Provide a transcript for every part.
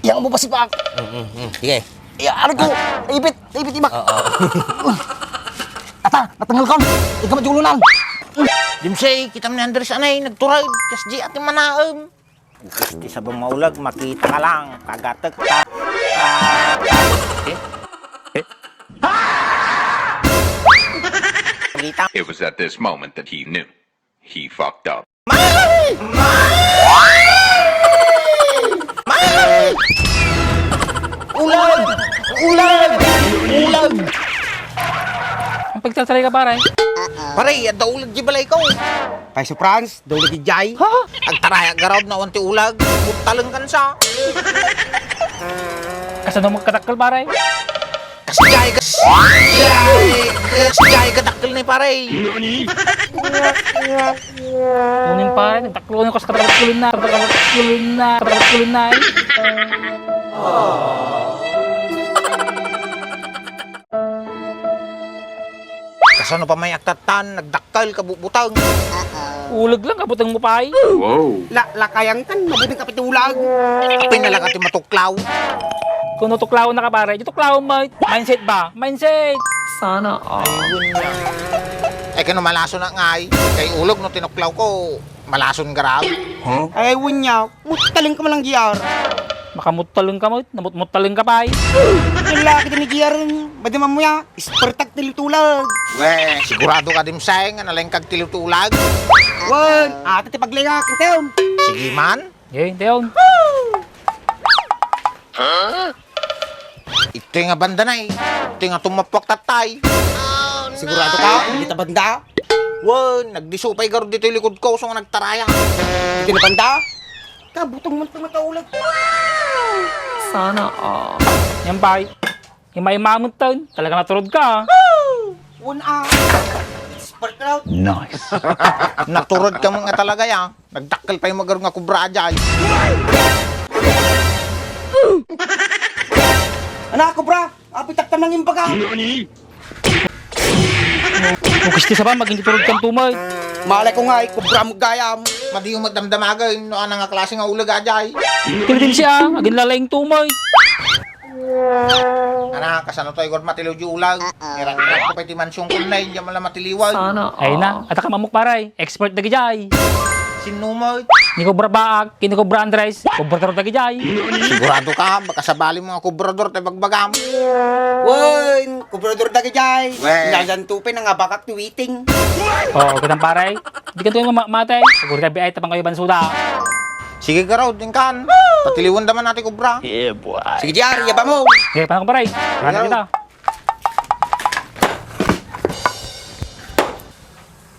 Yang mo pa si Pak. Sige. Ano ko? Ipit ibak. Ata, natanggal ka. Ikaw majulunan. Dimsay, kita man Andres anay, nagturay, kas di ating manaam. Gusti sa bumaulag, makita ka lang, kagatek ka. Kita. It was at this moment that he knew. He fucked up. Ulag! Ulag! Ulag! Ang pagtatry ka pare. Paray, at ulag di balay ko. Pay si Franz, ulag di jay. Ang taraya garod na wanti ulag, butalang kan sa. Kasano magkatakal pare? Kasigay ka dakil ni paray. Kunin pare, nagtaklunin ko sa katakatkulin na. Kasano pa may aktatan, nagdakal, kabubutang. Ulag lang, kabutang mo pa ay. Whoa. Lakayang kan, mabuting kapitulag. Pinalang ati matuklaw. Kung natuklaw na ka pare, tuklaw mo. Mindset ba? Mindset! Sana all. Ay kano malason na ngay. Kay ulog no tinuklaw ko, malason garab. Ay, wunya. Mutaling ka malang giyar. Makamutaling ka mo, namutmutaling ka pa ay. Wala kita ni giyar. Badi mo ya. Ispertak tilitulag. We, sigurado ka dimsay nga nalang kag tilutulag. Wan, ate ti paglingak. Ito. Sige man. Okay, Deon. Ito nga banda na eh. Ito nga tumapwak tatay. Sigurado ka? Hindi ta banda? Wan, nagdisupay garo dito yung likod ko so nga nagtaraya. Hindi na banda? Kabutong man tumataulag. Sana all. Yan pa ay. Yung may mamuntan, talaga naturod ka. Wan Ispertak. Naturod ka mga talaga ya. Nagdakkel pa yung magaro nga kubra dyan. Anak ko, bra. Apitak tam ng imbaga. Kung gusto sa ba, maging turod kang tumay. Malay ko nga, kubra mo gayam. Madi yung magdamdamagay. No anang nga klase nga ulag adjay. Tilitin siya, aging lalaing tumay. Anak, kasano to igor matiliw di ulag. Irak-irak ko pa iti mansyong kunay. Diyan mala matiliwag. Sana all. Ay na, at kamamuk paray. Expert na gijay. Sinumay. Ni Cobra Baag, kini Cobra Andres, Cobra Tarot na gijay. Sigurado ka, baka sabali mga kubrador tayo bagbagam. Wan, kubrador dagi jay. Wen. Nagantupin ang abakak tuwiting. Oo, kitang paray. Di ka tuwing matay. Siguro tabi ay tapang kayo bansuda. Sige ka raw, din kan. Patiliwan naman natin kubra. Sige, Jar, yaba mo. Okay, paano ko paray? Paano kita?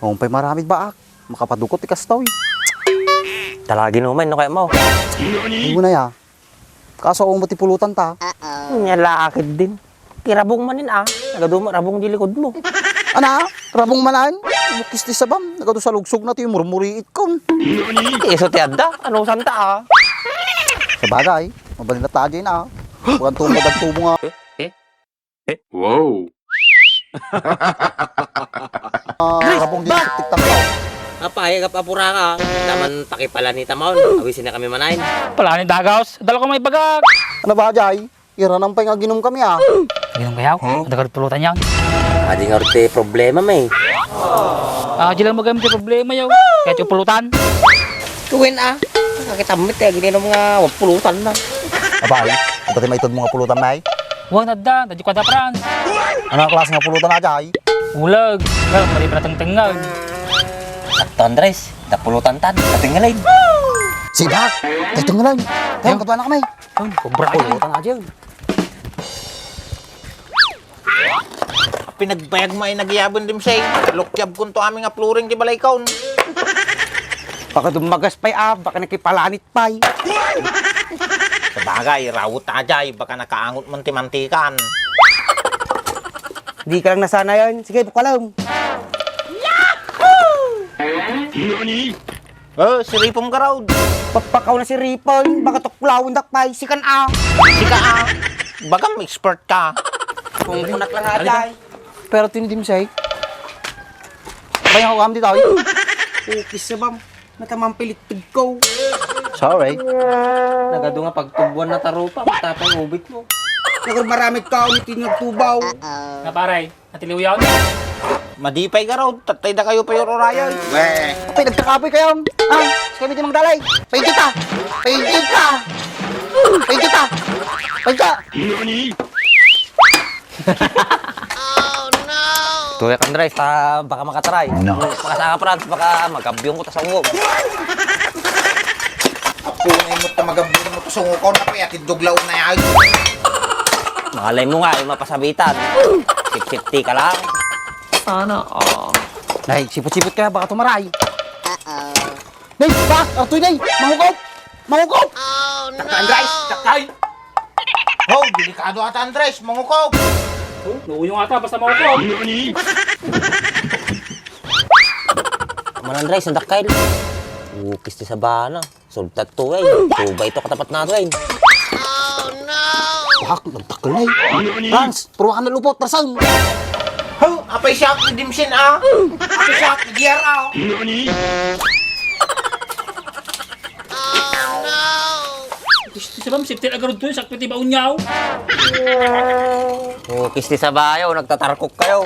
Humpay maraming baak. Makapadukot ikas tao eh. Talagi naman, no kaya mo. Hindi mo na ya. Kaso kung matipulutan ta. Nyalakid din. Kirabong manin Nagaduma rabong di likod mo. Ana, rabong manan. Bukis ti sabam. Nagado sa lugsog na ti murmuriit kon. Iso ti adda. Ano santa Sa bagay, mabalin na tayo na. Bukan tumad at tubo nga. Whoa. Rabong di siktik tang tao. Apay, kapapura ka. Naman pakipala ni Tamon. Awisin na kami manayin. Pala ni Dagaos, dala ko may bagag. Ano ba, Jay? Ira nang nga ginom kami ah. Ganun kayaw, ang dagat pulutan yan. Adi nga orte problema may. Di lang magamit yung problema yaw. Kahit yung pulutan. Tuwin Nakakitamit Ginom nga pulutan na. Abay, ang pati maitod mga pulutan na eh. Huwag nadda, dadyo ka da Franz. Ano ang klase nga pulutan na, Jay? Ulag, well, pari pa natang-tangal. At Andres, napulutan tan. Katingalain. Sibak! Ito nga lang. Kayang katuwa na kami. Cobra yan. Pulutan na dyan. Pinagbayag mo ay nagyabon dim say. Lukyab kun to aming apluring di balay kaon. Baka dumagas pa'y baka nakipalanit pa'y. Sa bagay, rawot ajay. Baka nakaangot manti-mantikan. Di ka lang nasana yan. Sige, bukalam. Si Ripong Garawd. Papakaw na si Ripon. Baka tuklawin dakpay. Sikan Sika Bagam expert ka. Kung bunak lang ajay. Pero tinidim siya eh. Kaya ako kami dito. Ukis sa bam. Natamang pilit ko. Sorry. Nagado nga pagtubuan na tarupa, matapang ubit mo. Nagur maramit ka ulit yung nagtubaw. Na pare, natiliw yaw. Madipay ka raw, tatay na kayo pa yung orayan. Weh. Apay, nagtakapoy kayo. Ah, sa kami di magdalay. Payin kita. Payin kita. Payin kita. Payin ka. Tuyak Andres, baka makataray. No. Pakasaka Franz, baka magkabyong ko ta sa ungog. Tunay mo ta magaburo mo sungukaw na pa yatin duglaw na yan. Makalay mo nga, yung mapasabitan. Sip-sipti ka lang. Sana all. Nay, sipot-sipot kaya baka tumaray. Nay, bak! Artoy, nay! Mahukop! Mahukop! Andres, takay! Ho, delikado ata Andres, mangukaw! Nuuyong ata, basta mauko. Man Andres, ang dakil. Ukis ti sa bana. Sultat to eh. Subay to katapat na to eh. Bak, nagtakal nay. Franz, puruan na lupot, tarsan. Ho, apay siya ni Dimsin ah! Apay siya ni Gier ah! Sabam, siptil agarod to, sakpit iba unyaw. Ukis ti sa bayaw, nagtatarkok kayo.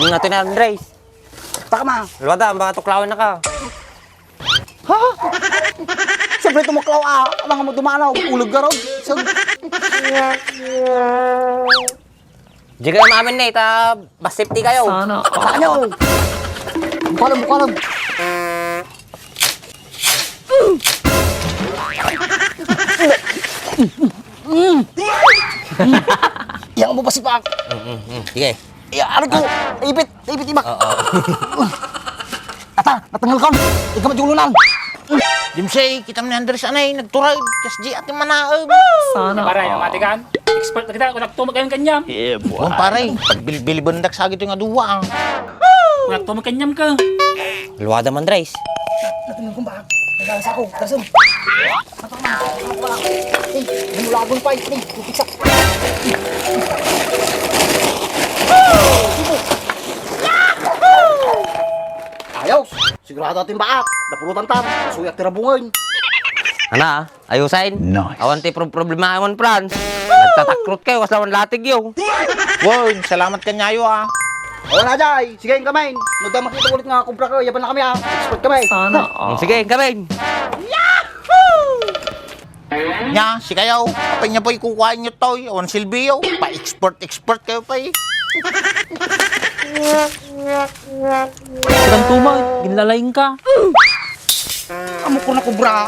Yung natin na Andres. Taka ma. Luwada, baka tuklawin na ka. Ha? Siyempre tumaklaw ah. Mga mo dumanaw. Ulog ka ron. Di kayo maamin na bas safety kayo. Sana all. Ano? Bukalam, bukalam. Yang mo pa si Pak. Sige. Ano ko? Ipit. Ipit ibak. Ata, natanggal ka. Ikaw madjulunan. Dimsay, kita mo ni Andres anay, nagturay, kas di ating manaam. Sana Pare, all. matikan. Expert na kita, kung nagtumag kayong kanyam. Buwan pare, pagbilbilbandak sa agito nga duwa ah. Kung nagtumag kanyam ka. Luwada man Andres. Natanggal ko ba? Nagalas ako. Tarsan. Namulagon pa. Pipiksak. Ayaw. Sigurado ating baak. Napulutan tam. Suyak tirabungan. Ana, ayusain. Nice. Awan ti problema amon Franz. Nagtatakrot kayo, kaslawan latig yo. Wow, salamat kanyayo ah. O na jay. Sige yung kamay. Nagda makita ulit nga kumpra ko. Yaban na kami ha. Expert kami. Sana all. Sige, kami. Nya, si kayo, apay niya po'y kukuhain niyo to, on silbiyo, pa-expert kayo pa eh. Silang tumag, ginlalayin ka. Amo ko na kubra.